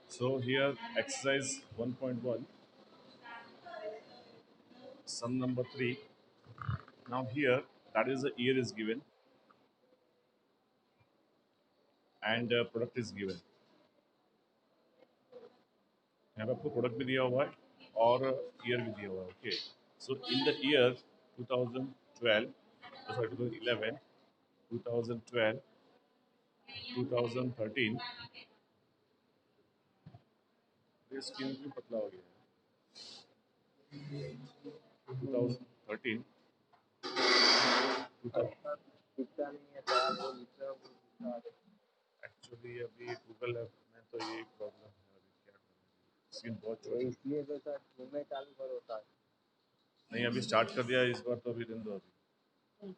So here exercise 1.1, sum number 3. Now here that is the year is given and product is given. यहाँ पे आपको product भी दिया हुआ है और ईयर भी दिया हुआ है. Okay, so in the year 2012, sorry 2011, 2012, 2013, ये स्किन भी पतला हो गया है. 2013, दिखता नहीं है तो आप वो लिख रहे हो, वो दिखता है। एक्चुअली अभी गूगल ऐप में तो ये प्रॉब्लम है. अभी क्या करें, स्किन बहुत तो छोटी. इसलिए तो सर घूमने चालू करो होता है। नहीं, अभी स्टार्ट कर दिया इस बार, तो अभी दिन दो. अभी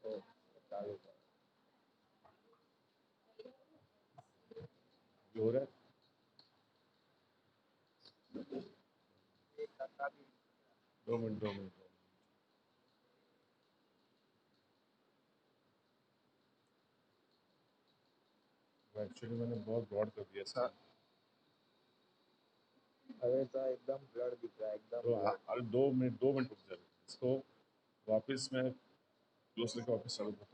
तो चालू करो। जो हो रहा है. एक टक्का भी 2 मिनट 2 मिनट. एक्चुअली मैंने बहुत ब्रॉड कर दिया हाँ। इसका. अरे सर एकदम ब्लर दिख रहा है, एकदम तो ब्लर। अरे 2 मिनट रुक जाए इसको. वापस मैं क्लोज करके वापस चालू करता हूँ.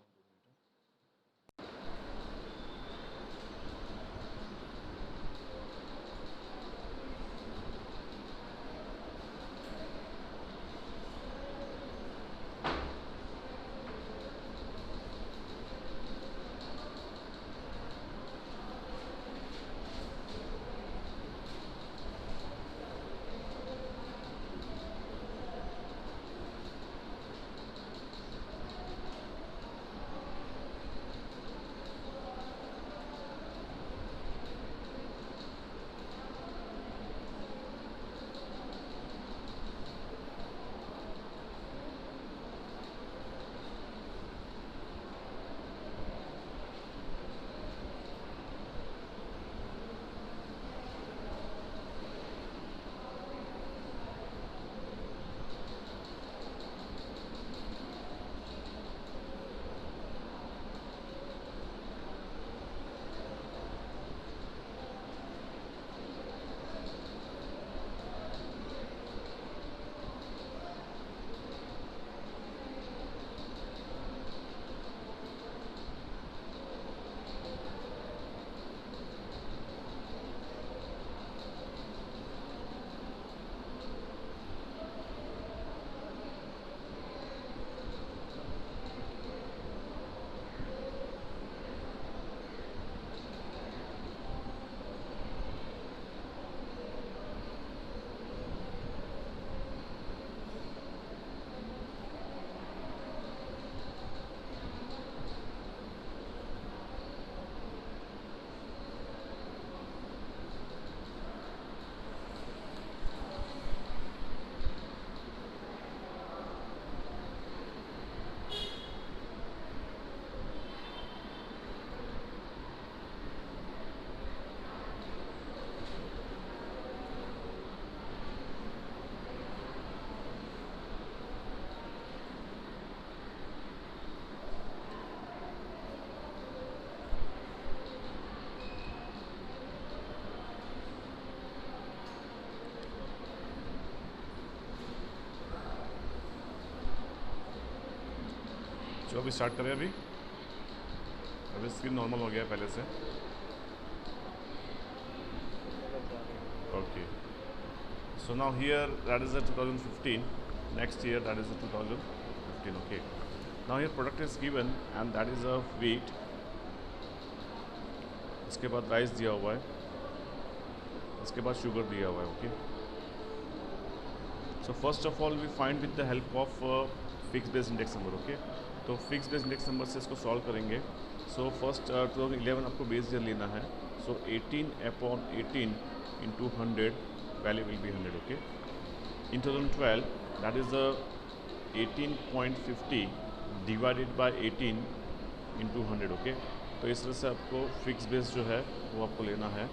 जो अभी स्टार्ट करें. अभी स्क्रीन नॉर्मल हो गया पहले से. Okay, so now here that is the 2015, next year that is the 2015. Okay, now here product is given and that is a wheat. इसके बाद राइस दिया हुआ है, इसके बाद शुगर दिया हुआ है. Okay, so first of all we find with the help of fix base index number. Okay, तो फिक्स बेस इंडेक्स नंबर से इसको सॉल्व करेंगे. सो फर्स्ट 2011 आपको बेस ईयर लेना है. सो 18/18 into 100, value will be 100. Okay, in 2012 that is the 18.50 divided by 18 into 100. Okay, तो इस तरह से आपको फिक्स बेस जो है वो आपको लेना है.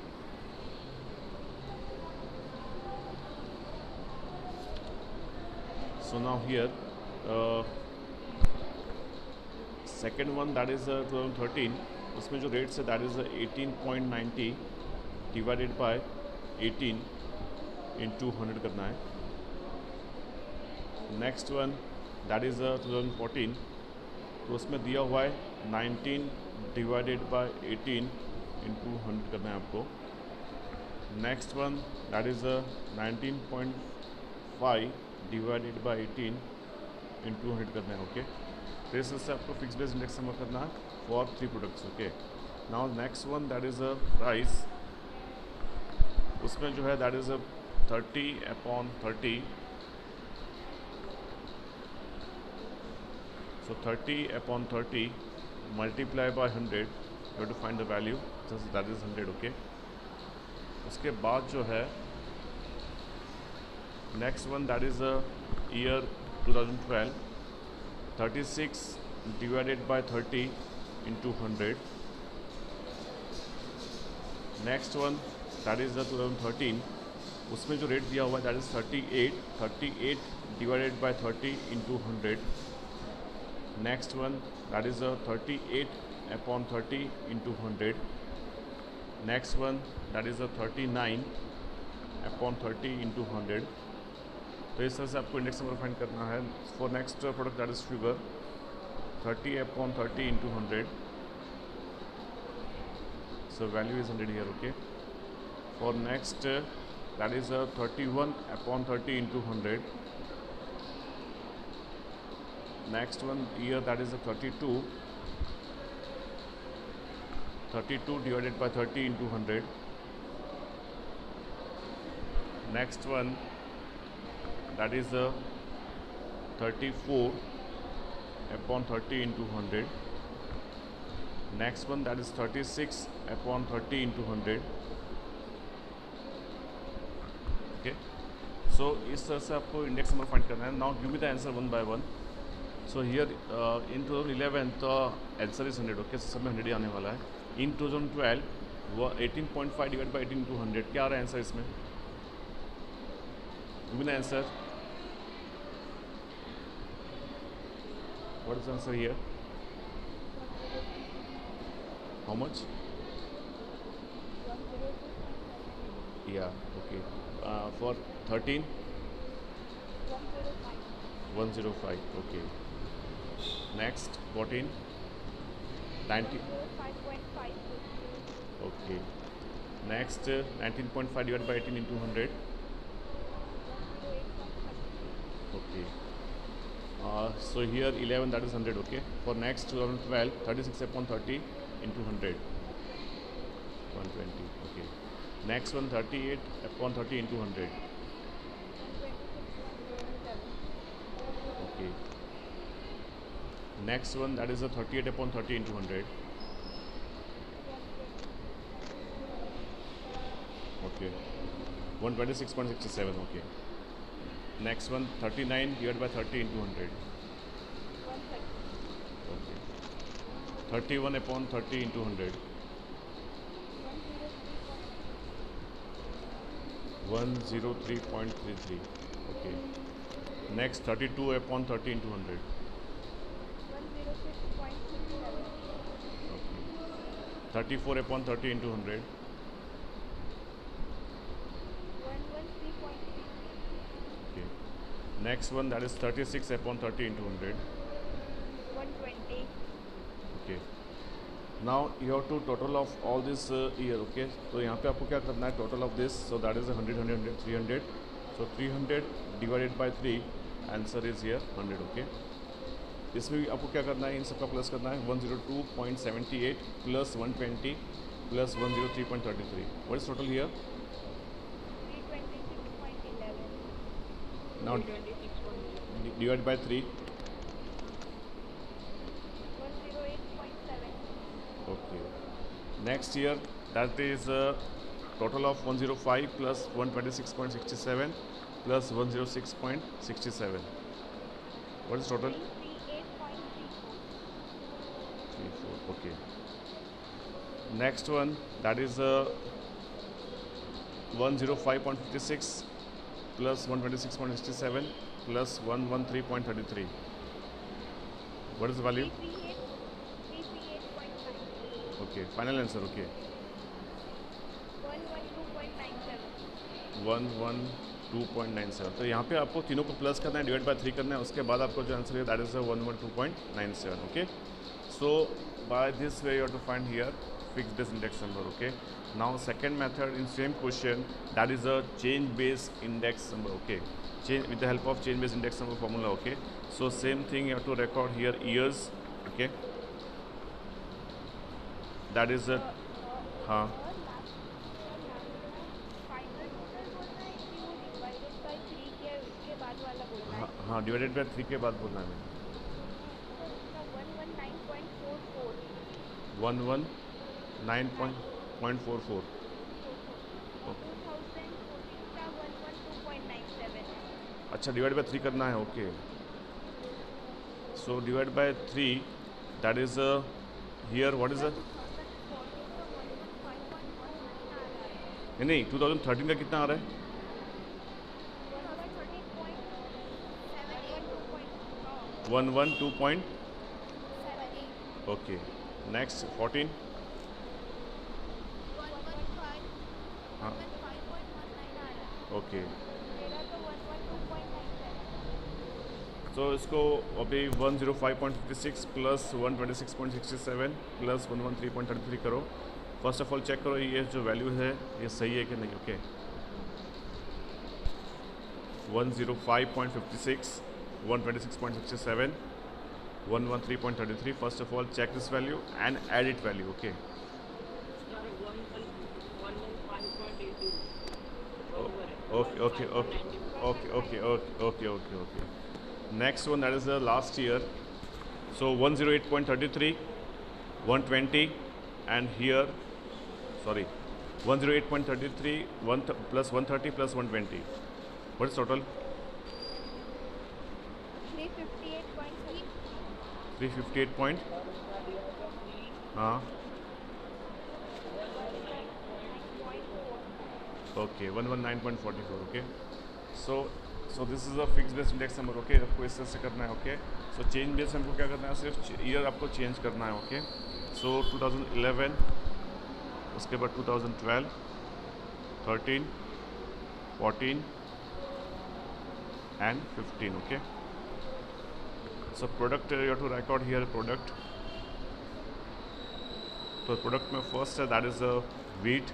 So now here second one that is 2013, उसमें जो रेट्स है that is 18.90 divided by 18 into 100 करना है। नेक्स्ट वन दैट इज़ 2014, तो उसमें दिया हुआ है 19 डिवाइडेड बाय 18 इंटू 100 करना है आपको। Next one that is 19.5 divided by 18 into 100 करना है। ओके, तो इस तरह से आपको फिक्स बेस इंडेक्स नंबर करना है for 3 products. Okay, now next one that is a price, उसमें जो है that is 30/30। So 30/30 multiply by 100, you have to find the value, just that is 100। Okay, उसके बाद जो है next one that is year 2012, 36 divided by 30 into 100। Next one that is 2013, उसमें जो rate दिया हुआ है that is 38 divided by 30 into 100। Next one that is 38/30 into 100। Next one that is 39/30 into 100। तो इस तरह से आपको इंडेक्स नंबर फाइंड करना है for next product that is sugar, 30/30 into 100। So value is 100 here. Okay, for next that is 31/30 into 100। Next one year that is a 32 divided by 30 into 100. Next one that is a 34/30 into 100. Next one that is 36/30 into 100. Okay, so इस तरह से आपको index number find करना है। Now give me the answer one by one. So here in 2011 तो answer is 100। Okay, सब में 100 ही आने वाला है। इन 2012 वो 18.5 डिवाइड बाई 18 into 100, क्या आ रहा है आंसर इसमें? Give me the answer, what is answer here? How much? या okay, for 13 105। Okay, next 14 90। okay, next 19.5 divided by 18 into 100। okay, so here 11 that is 100। okay, for next 2012 36/30 into 100 120। okay, next one 38/30 into 100। okay, next one that is a 38/30 into 100। okay, 126.67। okay, next one 39 divided by 30 into 100। okay, 31/30 into 100। 103.33। okay, next 32/30 into 100। okay, 34/30 into 100। okay, next one that is 36/30 into 100। 120। okay, now you have to total of all this year। okay, तो यहाँ पे आपको क्या करना है, total of this, so that is 100 100 300। So 300 divided by 3, answer is here 100। Okay, इसमें भी आपको क्या करना है, इन सबका प्लस करना है। 102.78 plus 120 plus 103.33, what is total here? 326.11। Now divide by 3। 108.7। okay, next year that is total of 105 plus 126.67 plus 106.67, what is total? 338.34। 34। okay, next one that is 105.56 plus 126.67 plus 113.33, what is the value? 338.9। Okay final answer okay 112.97। तो यहाँ पे आपको तीनों को plus करना है, divide by 3 करना है, उसके बाद आपको जो आंसर है that is 112.97। Okay, so by this way you have to find here fixed base index number. Okay, now second method in same question that is a change base index number. Okay, change with the help of change based index number formula। okay, so same thing you have to record here years। okay, that is a हाँ हाँ divided by 3 के बाद बोलना है। 119.44। अच्छा divide by 3 करना है। Okay, so divide by 3 that is here what is नहीं 2013 का कितना आ रहा है? 112 ओके, नेक्स्ट 14 हाँ ओके, तो इसको अभी 105.56 प्लस 126.67 प्लस 113.33 करो। फर्स्ट ऑफ ऑल चेक करो ये जो वैल्यू है ये सही है कि नहीं। Okay, 105.56 126.67 113.33। First of all check this value and add it value. Okay, okay okay okay okay okay okay okay okay next one that is the last year, so 108.33 120 and here sorry 108.33 plus 130 plus 120, what is total? 358 point हाँ okay 119.44। okay, so this is a fix base index number. Okay, आपको इस तरह से करना है। Okay, so change base हमको क्या करना है, सिर्फ ईयर आपको चेंज करना है। ओके, सो 2011 उसके बाद 2012 13 14 and 15। Okay, so product you have to record here product. तो प्रोडक्ट में फर्स्ट है दैट इज़ अ व्हीट,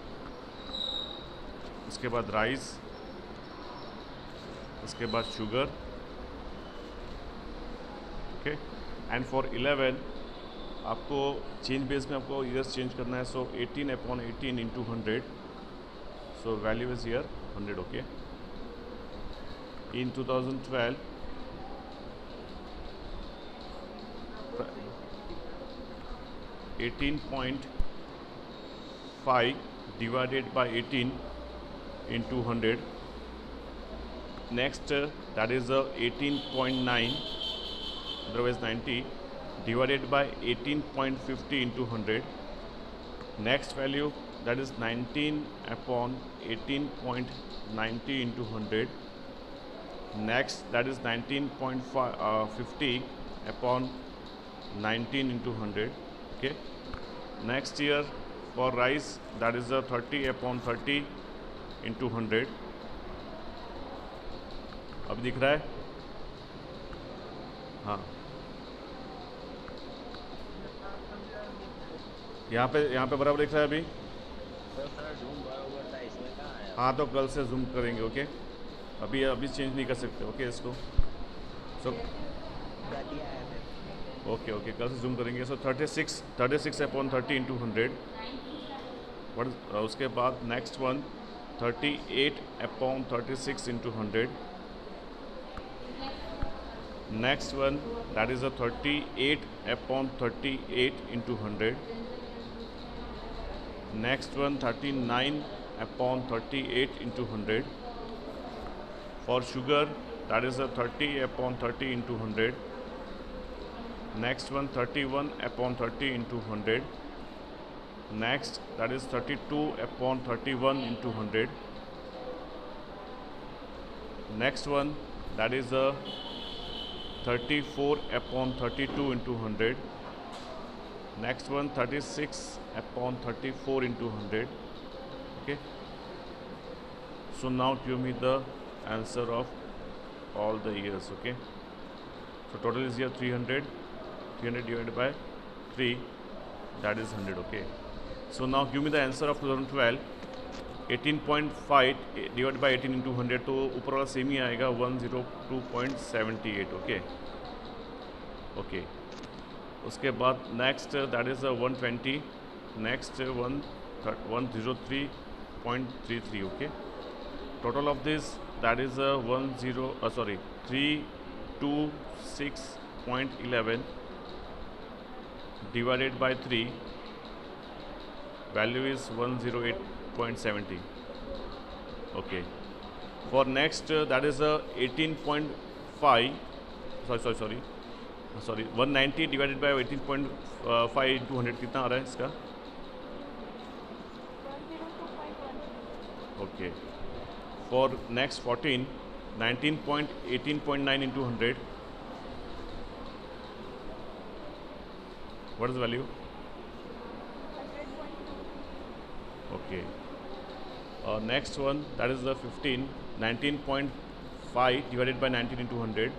उसके बाद राइस, उसके बाद शुगर। ओके, एंड फॉर 11 आपको चेंज बेस में आपको ईयर्स चेंज करना है। सो 18/18 into 100, so value is year 100। Okay, in 2012 18.5 divided by 18 into 100। next that is 18.9 otherwise 90 divided by 18.50 into 100। next value that is 19/18.90 into 100। next that is 19.50 upon 19 into 100। okay, next year for rice that is 30/30 into 100। अब दिख रहा है? हाँ, यहाँ पे बराबर दिख रहा है अभी? हाँ, तो कल से जूम करेंगे। ओके, अभी चेंज नहीं कर सकते। ओके, इसको सो ओके कल से जूम करेंगे। सो 36/30 into 100। उसके बाद next one 38/36 into 100। next one that is a 38/38 into 100। next one 39/38 into 100। for sugar that is a 30/30 into 100। next one 31/30 into 100। next that is 32/31 into 100। next one that is a 34/32 into 100। Next one 36 upon 34 into 100. Okay. So now give me the answer of all the years. Okay. So total is here 300. 300 divided by 3, that is 100. Okay. So now give me the answer of 2012. 18.5 divided by 18 into 100, तो ऊपर वाला same ही आएगा 102.78. Okay okay. उसके बाद next that is 120. Next 103.33. Okay. Total of this that is 326.11 divided by 3, value is 108.70. Okay. For next that is 18.5, sorry 190 divided by 18.5 into 100 कितना आ रहा है इसका? 102.1. Okay. For next 14, 19.18.9 into 100. What is the value? 100.2. Okay. Next one, that is the 15. 19.5 divided by 19 into 100.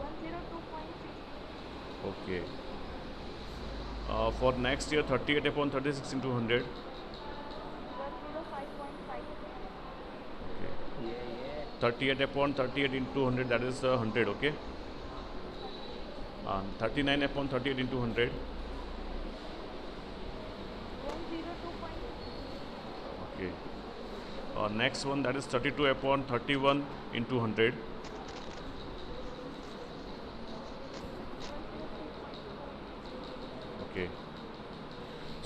102.6. Okay. For next year, 38 upon 36 into 100. 105.5. Okay. Yeah. 38 upon 38 into 100, that is 100. Okay. 39 upon 38 into 100. 102.6. Okay. Next one, that is 32 upon 31 into 100. 103.4. Okay.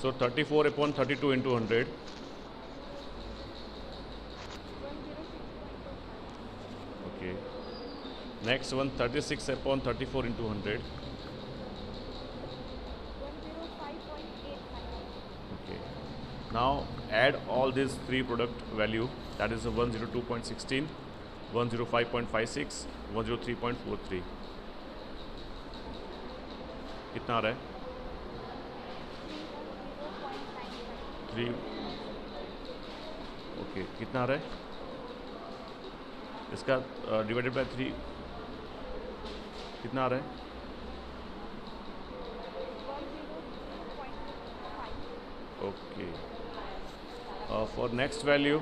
So 34 upon 32 into 100. 106.25. Okay. Next one, 36 upon 34 into 100. 105.85. Okay. Now add all these three product value, that is a 102.16, 105.56, 103.43. कितना आ रहा है? 310.95. 3. Okay. कितना आ रहा है इसका? Divided by 3 कितना आ रहा है? 102.5. Okay. For next value,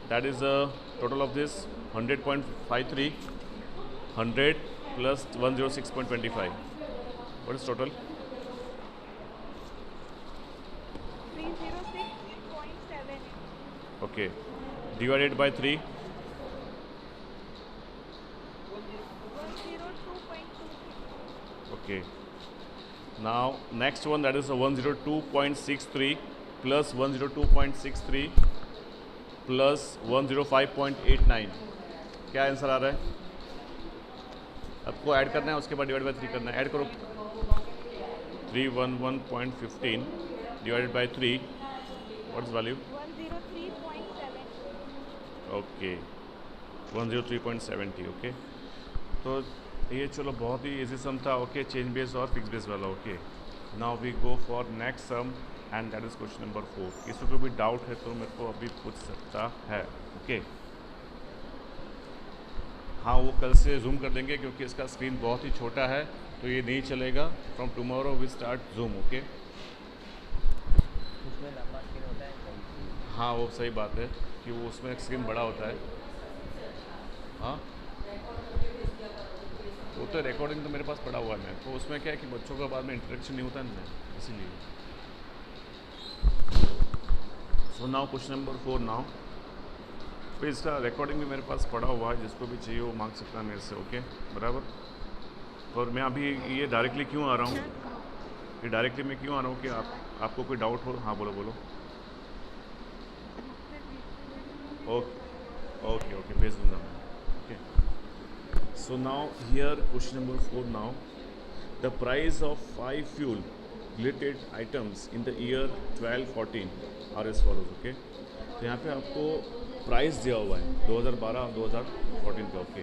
that is a total of this 100.53, 100 plus 106.25. What is total? 306.7. Okay. Divided by 3. 102.23. Okay. Now next one, that is a 102.63 plus 102.63 plus 105.89. क्या आंसर आ रहा है? आपको ऐड करना है, उसके बाद डिवाइड बाय 3 करना है. ऐड करो. 311.15 divided by 3. What's the value? 103.7. Okay. 103.70. Okay. तो ये चलो बहुत ही इजी सम था. ओके. चेंज बेस और फिक्स बेस वाला. Okay. Now we go for next sum and that is question number 4. किसी को भी डाउट है तो मेरे को अभी पूछ सकता है. ओके. हाँ, वो कल से जूम कर देंगे क्योंकि इसका स्क्रीन बहुत ही छोटा है तो ये नहीं चलेगा. From tomorrow we start Zoom. Okay. उसमें लंबा स्क्रीन होता है सही. हाँ, वो सही बात है कि वो उसमें स्क्रीन बड़ा होता है. हाँ, वो तो रिकॉर्डिंग तो मेरे पास पड़ा हुआ है. तो उसमें क्या है कि बच्चों का बाद में इंटरेक्शन नहीं होता है ना, इसीलिए. So now question number 4 now. फिर इसका रिकॉर्डिंग भी मेरे पास पड़ा हुआ है, जिसको भी चाहिए वो मांग सकता है मेरे से. ओके. बराबर. और मैं अभी ये डायरेक्टली क्यों आ रहा हूँ, ये डायरेक्टली मैं क्यों आ रहा हूँ कि आपको कोई डाउट हो. हाँ, बोलो बोलो. ओके ओके ओके, भेज दूँगा मैं. Okay. So now here question number 4 now. The price of 5 fuel related items in the year 12-14 are as follows. Okay. तो यहाँ पे आपको प्राइस दिया हुआ है 2012 और 2014 का. Okay.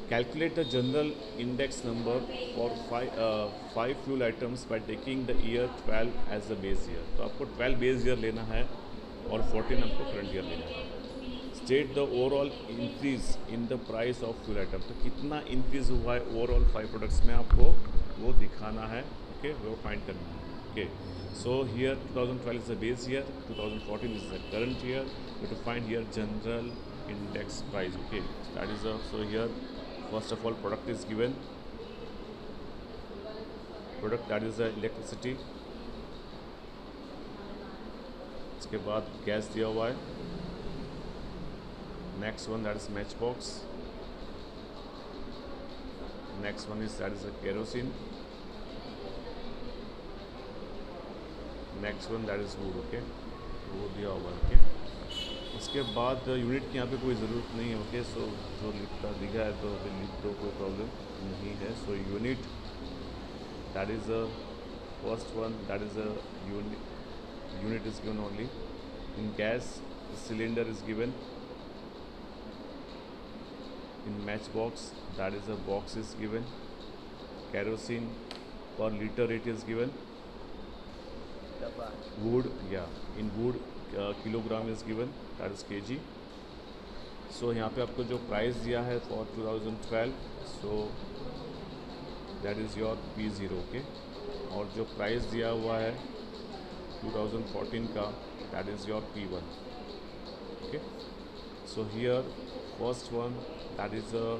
Calculate the general index number for five fuel items by taking the year 12 as the base year. तो आपको 12 बेस ईयर लेना है और 14 आपको करंट ईयर लेना है. State the overall increase in the price of fuel item. तो कितना इंक्रीज हुआ है ओवरऑल 5 प्रोडक्ट्स में आपको वो दिखाना है. ओके, वो फाइंड करना है. Okay, so here 2012 is the base year, 2014 is the current year. You to find here general index price. Okay, that is so here first of all product is given. Product that is the electricity. इसके बाद gas दिया हुआ है. Next one that is matchbox. Next one is that is a kerosene. Next one that is wood. Okay, वो दिया हुआ है. Okay, उसके बाद यूनिट की यहाँ पे कोई ज़रूरत नहीं है. ओके, सो जो दिखा है तो लिख दो, कोई प्रॉब्लम नहीं है. So unit that is a first one, that is a unit is given only. In gas cylinder is given. In match box that is a box is given. kerosene per liter it is given. Wood, yeah, in wood kilogram is given, that is kg. So यहाँ पे आपको जो price दिया है for 2012, so that is your P0. Okay, और जो price दिया हुआ है 2014 का that is your P1. Okay, so here first one that is a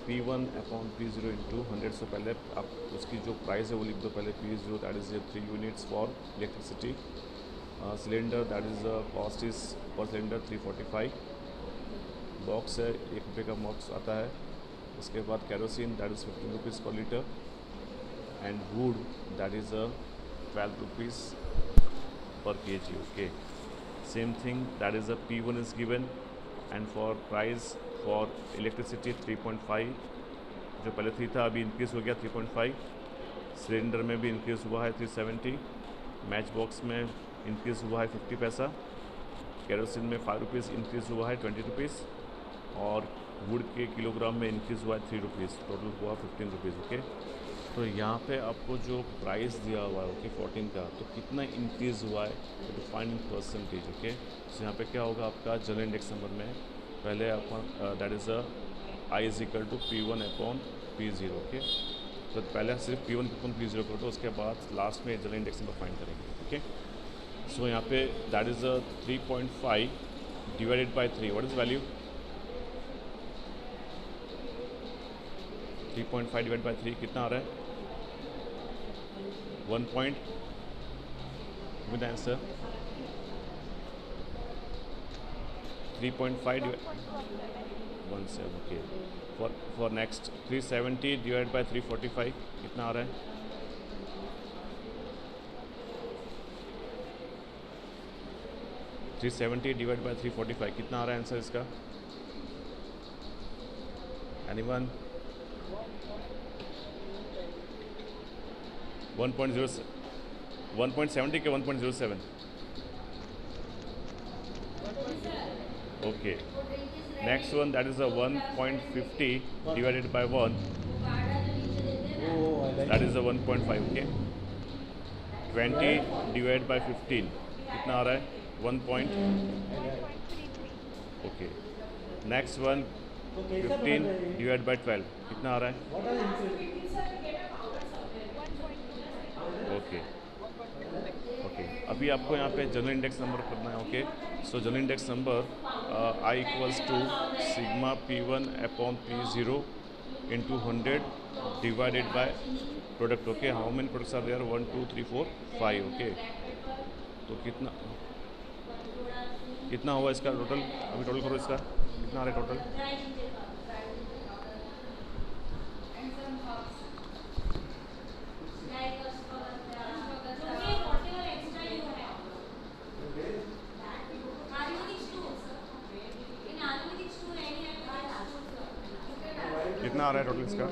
P1 upon P0 into 100. So पहले आप उसकी जो प्राइस है वो लिख दो पहले. P0 that is 3 units for electricity. Cylinder that is cost is पर सिलेंडर 345. बॉक्स है, 1 रुपये का बॉक्स आता है. उसके बाद कैरोसिन दैट इज़ 15 रुपीज़ पर litre. And would that is 12 rupees पर kg. Okay, same thing that is P1 is given. And for price for electricity 3.5, जो पहले 3 था अभी इंक्रीज़ हो गया 3.5. सिलेंडर में भी इंक्रीज़ हुआ है 370. मैच बॉक्स में इंक्रीज़ हुआ है 50 पैसा. केरोसिन में 5 रुपीज़ इंक्रीज़ हुआ है 20 रुपीज़. और वुड के किलोग्राम में इंक्रीज़ हुआ है 3 रुपीज़. टोटल हुआ 15 रुपीज़. ओके, तो यहाँ पे आपको जो प्राइस दिया हुआ है ओके 14 का, तो कितना इंक्रीज़ हुआ है तो फाइंड इन परसेंटेज. ओके, तो यहाँ पे क्या होगा आपका जनरल इंडेक्स नंबर में पहले अपन that is I is equal to P1 upon P0. Okay, तो पहले सिर्फ P1 अपॉन P0 कर दो, उसके बाद लास्ट में जनरल इंडेक्स नंबर फाइंड करेंगे. ओके, सो यहाँ पे that is 3.5 divided by 3. What is value? 3.5 divide by 3 कितना आ रहा है? 1 point with answer 3.5 17. Okay, for next 370 divide by 345 कितना आ रहा है? 370 डिवाइड बाई 345 कितना आ रहा है आंसर इसका? एनीवन? 1.70 के 1.07. Okay, next one that is 1.50 divided by 1 that is 1.5. Okay, 20 divide by 15 कितना आ रहा है? 1 point. Okay, next one 15 divide by 12 कितना आ रहा है? ओके, ओके, अभी आपको यहाँ पे जनरल इंडेक्स नंबर करना है. Okay, so general index number I equals to sigma P1 upon P0 into 100 divided by product. Okay, how many products are there? 1 2 3 4 5. Okay, तो कितना हुआ इसका टोटल? अभी टोटल करो इसका कितना आ रहा है टोटल? कितना आ रहा है टोटल इसका?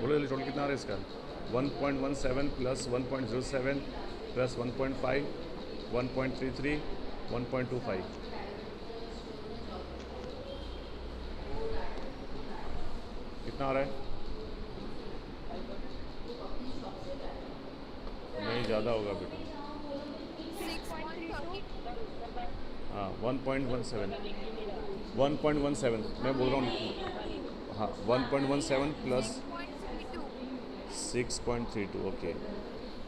बोलो जल्दी, टोटल कितना आ रहा है इसका? 1.17 प्लस 1.07 प्लस 1.5 1.33, 1.25, कितना आ रहा है? नहीं, ज़्यादा होगा बेटा। 6.32. हाँ 1.17, 1.17 मैं बोल रहा हूँ। हाँ 1.17 plus 6.32. 6.32, okay.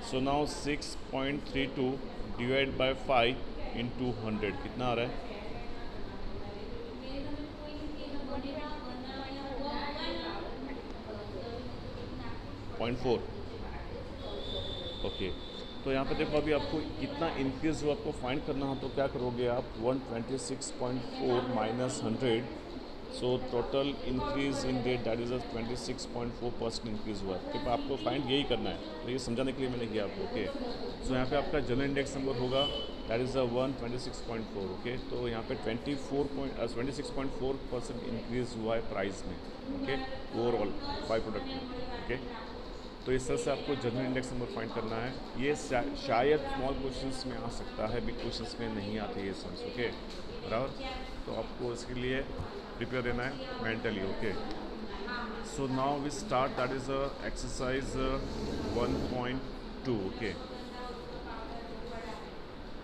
So now 6.32 divide by 5 into 100 कितना आ रहा है? 0.4, ओके। तो यहाँ पे देखो अभी आपको कितना इंक्रीज़ हुआ आपको फाइंड करना है, तो क्या करोगे आप 126.4 minus 100, so total increase in rate that is a 26.4% increase हुआ है। तो आपको फाइंड यही करना है, तो ये समझाने के लिए मैंने किया आपको, ओके। सो यहाँ पे आपका जनरल इंडेक्स नंबर होगा दैट इज़ अ 126.4, ओके। तो यहाँ पे 26.4% इंक्रीज़ हुआ है प्राइस में, ओके, ओवरऑल बाई प्रोडक्ट में, ओके। तो इस तरह से आपको जनरल इंडेक्स नंबर फाइंड करना है। ये शायद स्मॉल क्वेश्चंस में आ सकता है, बिग क्वेश्चंस में नहीं आते ये सम्स, ओके बराबर। तो आपको इसके लिए प्रिपेयर रहना है mentally, okay. So now we start that is a exercise 1.2, okay.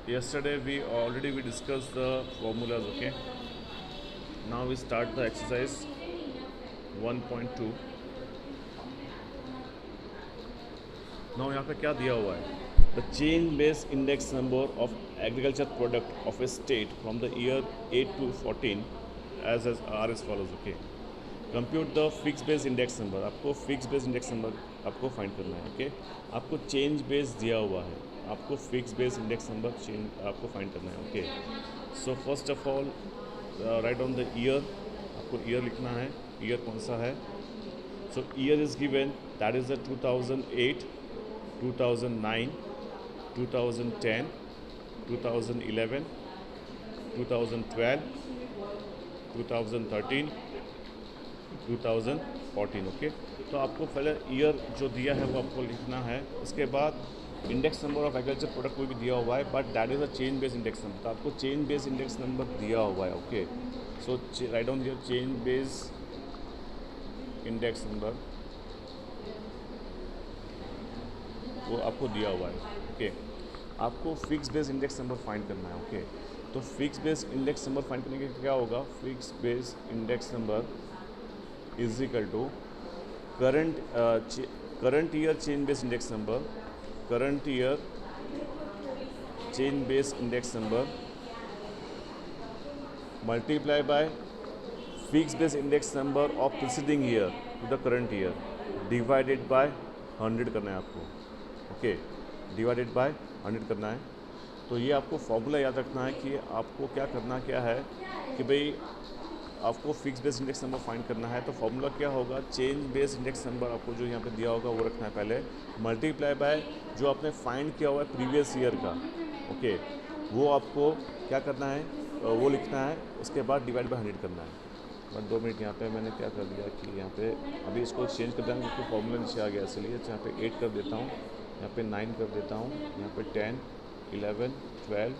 yesterday we already discussed the formulas, okay. Now we start the exercise 1.2. Now यहाँ पे क्या दिया हुआ है? The change base index number of agriculture product of a state from the year 8 to 14 as are as follows, okay. Compute the fix base index number, आपको fix base index number आपको find करना है, okay. आपको change base दिया हुआ है, आपको fix base index number change आपको फाइंड करना है, okay. So first of all write on the year, आपको ईयर लिखना है। ईयर कौन सा है? So year is given that is the 2008, 2009, 2010, 2011, 2012, 2013, 2014, okay. तो आपको पहले ईयर जो दिया है वो आपको लिखना है। उसके बाद index number of agriculture product कोई भी दिया हुआ है, but that is a change base index number, तो आपको चेंज बेस इंडेक्स नंबर दिया हुआ है, okay. So write down here change base index number, वो आपको दिया हुआ है, ओके। आपको fix base index number find करना है, ओके। तो fix base index number find करने के क्या होगा? Fix base index number is equal to current year change base index number, current year change base index number multiply by fix base index number of preceding year to the current year divided by 100 करना है आपको, okay. Divided by 100 करना है। तो ये आपको formula याद रखना है कि आपको क्या करना क्या है कि भाई आपको fix base index number find करना है। तो फॉर्मूला क्या होगा? चेंज बेस इंडेक्स नंबर आपको जो यहाँ पे दिया होगा वो रखना है पहले, मल्टीप्लाई बाय जो आपने फाइंड किया हुआ है प्रीवियस ईयर का, ओके, वो आपको क्या करना है? वो लिखना है। उसके बाद डिवाइड बाय 100 करना है। बट 2 मिनट, यहाँ पे मैंने क्या कर दिया कि यहाँ पे अभी इसको चेंज कर देंगे क्योंकि फॉर्मूला नीचे आ गया, इसलिए यहाँ पे 8 कर देता हूँ, यहाँ पे 9 कर देता हूँ, यहाँ पे 10, 11, 12,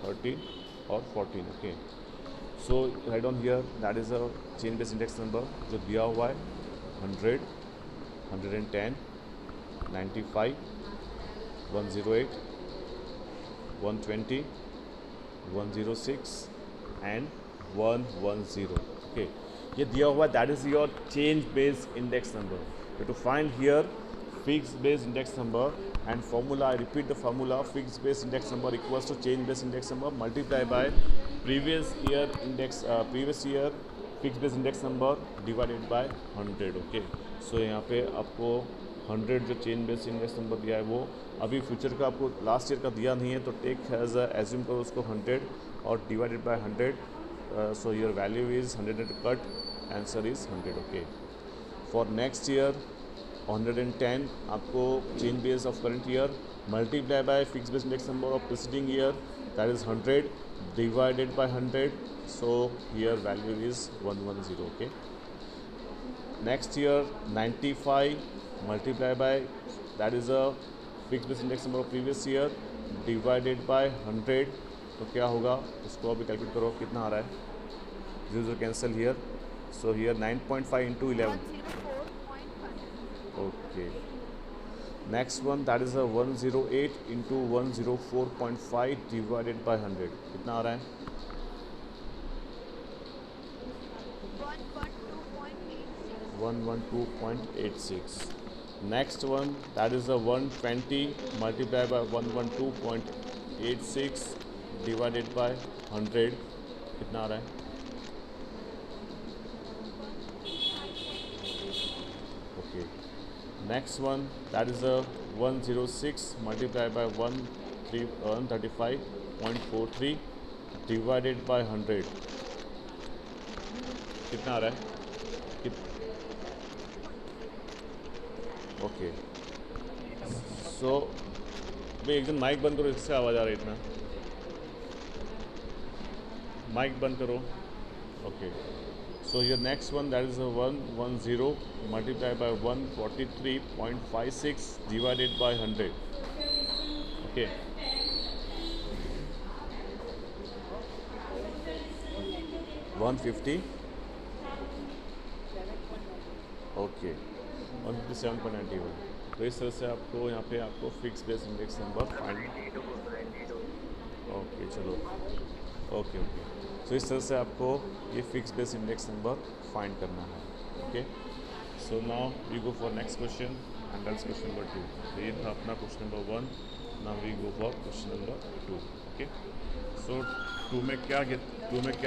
13 और 14, okay. So right on here that is a change base index number जो दिया हुआ है 100, 110, 95, 108, 120, 106 एंड 110, ओके। ये दिया हुआ that is your change base index number. To find here fixed base index number and formula, I repeat the formula, fixed base index number equals to change base index number multiplied by previous year fixed base index number divided by 100, okay. So यहाँ पे आपको 100 जो change base index number दिया है वो अभी future का आपको लास्ट ईयर का दिया नहीं है, तो टेक एज एज्यूम करो उसको 100 और divided by 100, so your value is 100 cut, answer is 100, okay. For next year 110 आपको change base of current year multiply by fix base index number of preceding year that is 100 divided by 100, so here value is 110, okay. Next year 95 multiply by that is a fix base index number of previous year divided by 100, तो क्या होगा उसको अभी calculate करो कितना आ रहा है. 0 cancel here, so here 9.5 into 11. 104.5. Okay. Next one, that is a 108 into 104.5 divided by 100. कितना आ रहा है? 112.86. 112.86. Next one, that is a 120 multiplied by 112.86 divided by 100. कितना आ रहा है? 155.6. Okay. Next one, that is a 106 multiplied by 135.43 divided by 100. कितना आ रहा है? ओके. सो भाई एकदम माइक बंद करो, इससे आवाज़ आ रही है इतना. माइक बंद करो. Okay. So your next one, that is a 110 multiplied by 143.56 divided by 100. Okay. One 50. Okay. 157.91. तो इस तरह से आपको यहाँ पे आपको fix base index number find. Okay चलो. Okay okay. सो इस तरह से आपको ये fix base index number find करना है. Okay. So now we go for next question and that's question number 2. तो ये था अपना question number 1. Now we go for question number 2. Okay. So 2 में क्या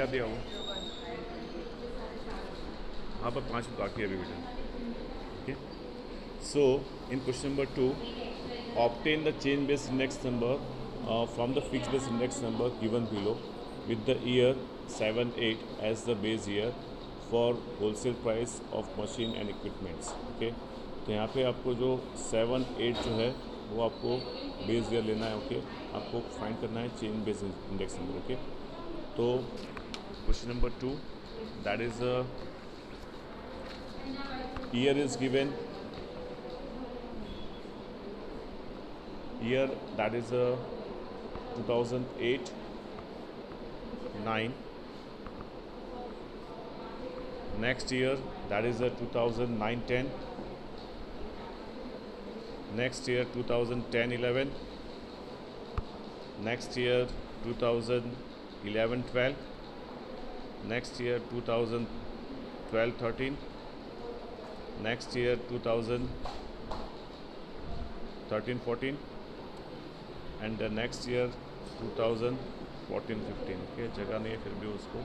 दिया हो? हाँ पर 5 बाकी है अभी बेटा. Okay. So in question number 2, obtain the change base index number from the fix base index number given below with the year 7-8 as the base year for wholesale price of machine and equipments. Okay. तो यहाँ पे आपको जो 7-8 जो है वो आपको base year लेना है. ओके. आपको फाइंड करना है change base index number. Okay. तो question number 2, that is year is given. Year that is 2008 9. Next year, that is a 2009-10. Next year 2010-11. Next year 2011-12. Next year 2012-13. Next year 2013-14. And the next year 2014-15. Okay, जगह नहीं है फिर भी उसको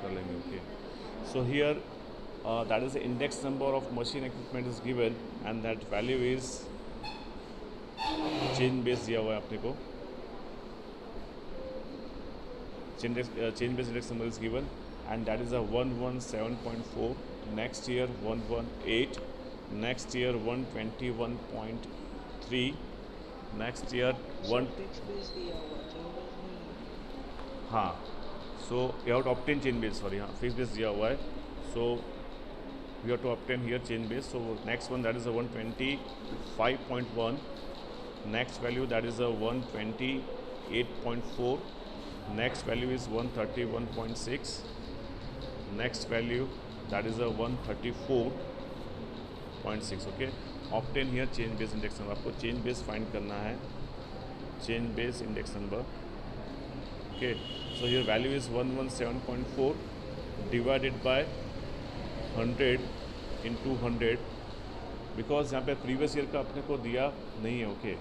कर लेंगे. Okay. So here that is the index number of machine equipment is given and that value is change base दिया हुआ है अपने को. Change base index number is given and that is a 117.4. Next year 118. Next year 121.3. Next year 1. हाँ. So you have to obtain change base. Sorry, हाँ fix base दिया हुआ है. So we have to obtain here change base. So next one that is a 125.1. Next value that is a 128.4. Next value is 131.6. Next value that is a 134.6. Okay. Obtain here change base index number. आपको change base find करना है. Change base index number. Okay, so your value is 117.4 divided by 100 into 100 because यहाँ पे previous year का अपने को दिया नहीं है. ओके.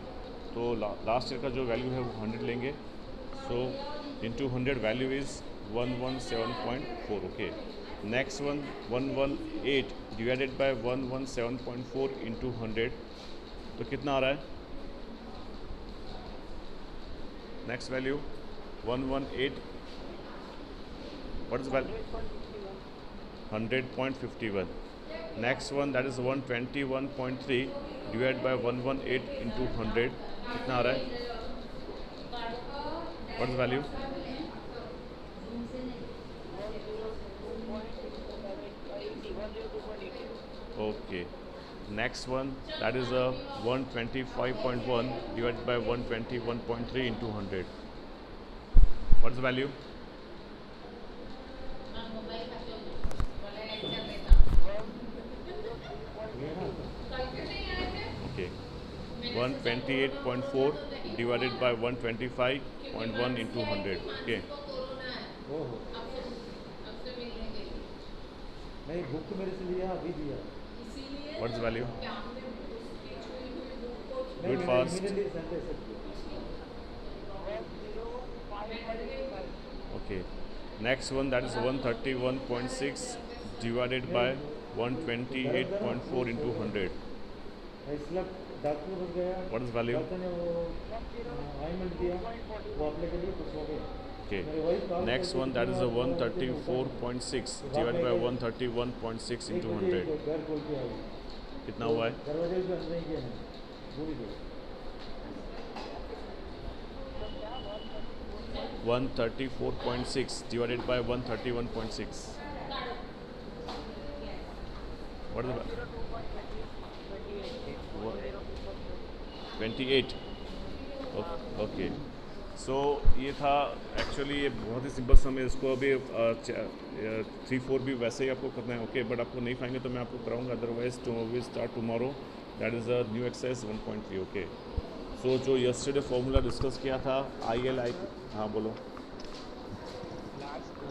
तो लास्ट ईयर का जो वैल्यू है वो 100 लेंगे. So into 100 value is 117.4. Okay. Next one 118 divided by 117.4 into 100, तो कितना आ रहा है? Next value 118. What is the value? 100.51. Next one that is 121.3 divided by 118 into 100. कितना आ रहा है? What is the value? Okay. Next one, that is a 125.1 divided by 121.3 into 100. What's the value? Okay. 128.4 divided by 125.1 into 100. Okay. ओहो नहीं book तो मेरे से लिया अभी दिया What's the value? नहीं Do it मैंने fast. immediately send ऐसे किया Okay. Next one, that is 131.6 divided by 128.4 into 100. इसलिए डॉक्टर बन गया What is value? डॉक्टर ने वो ऑइंटमेंट दिया वो अपने के लिए कुछ हो गया Okay. मेरे वही call Next one, that is a 134.6 divided by 131.6 into 100. घर खोल के आई कितना हुआ है? दरवाजे भी बंद नहीं किया मैंने भूल गया 134.6 divided by 131.6. What is the value? 28. Okay so ये था एक्चुअली ये बहुत ही सिंपल सम है इसको अभी 3-4 भी वैसे ही आपको करना है ओके बट आपको नहीं पाएंगे तो मैं आपको कराऊंगा otherwise we start tomorrow that is a new exercise 1.3 okay so जो यस्टरडे फॉर्मूला डिस्कस किया था ILI हाँ बोलो लास्ट वो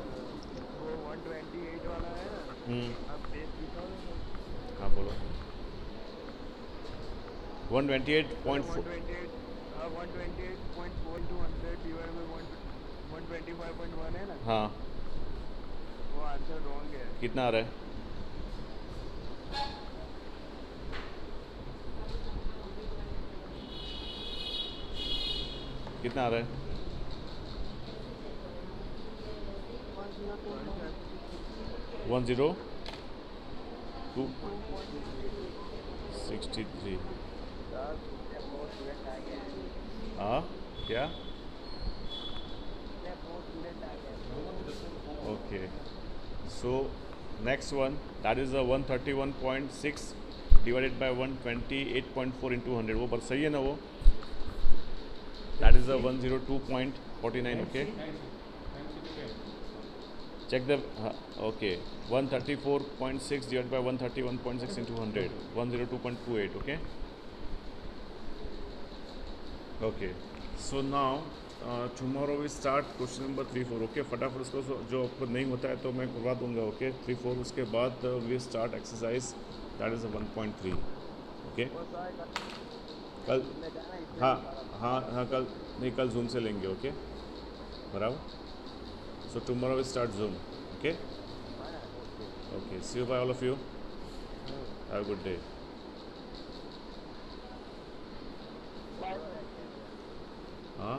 128 वाला है ना अब बेस दिखाओ हाँ बोलो 128.4 128.4 into 100 divided by 125.1 है ना हाँ वो आंसर रॉन्ग है कितना आ रहा है कितना आ रहा है 10263 हाँ क्या okay so next one that is a 131.6 divided by 128.4 into 100 वो सही है ना वो that is a 102.49 okay check the okay 134.6 divided by 131.6 into 100 102.28 okay okay so now tomorrow we start question number 3-4 okay फटाफट उसको जो आपको नहीं होता है तो मैं करवा दूंगा okay 3-4 उसके बाद we start exercise that is a 1.3 okay कल हाँ हाँ हाँ कल नहीं कल जूम से लेंगे ओके बराबर so tomorrow we start Zoom okay okay see you bye all of you have a good day हाँ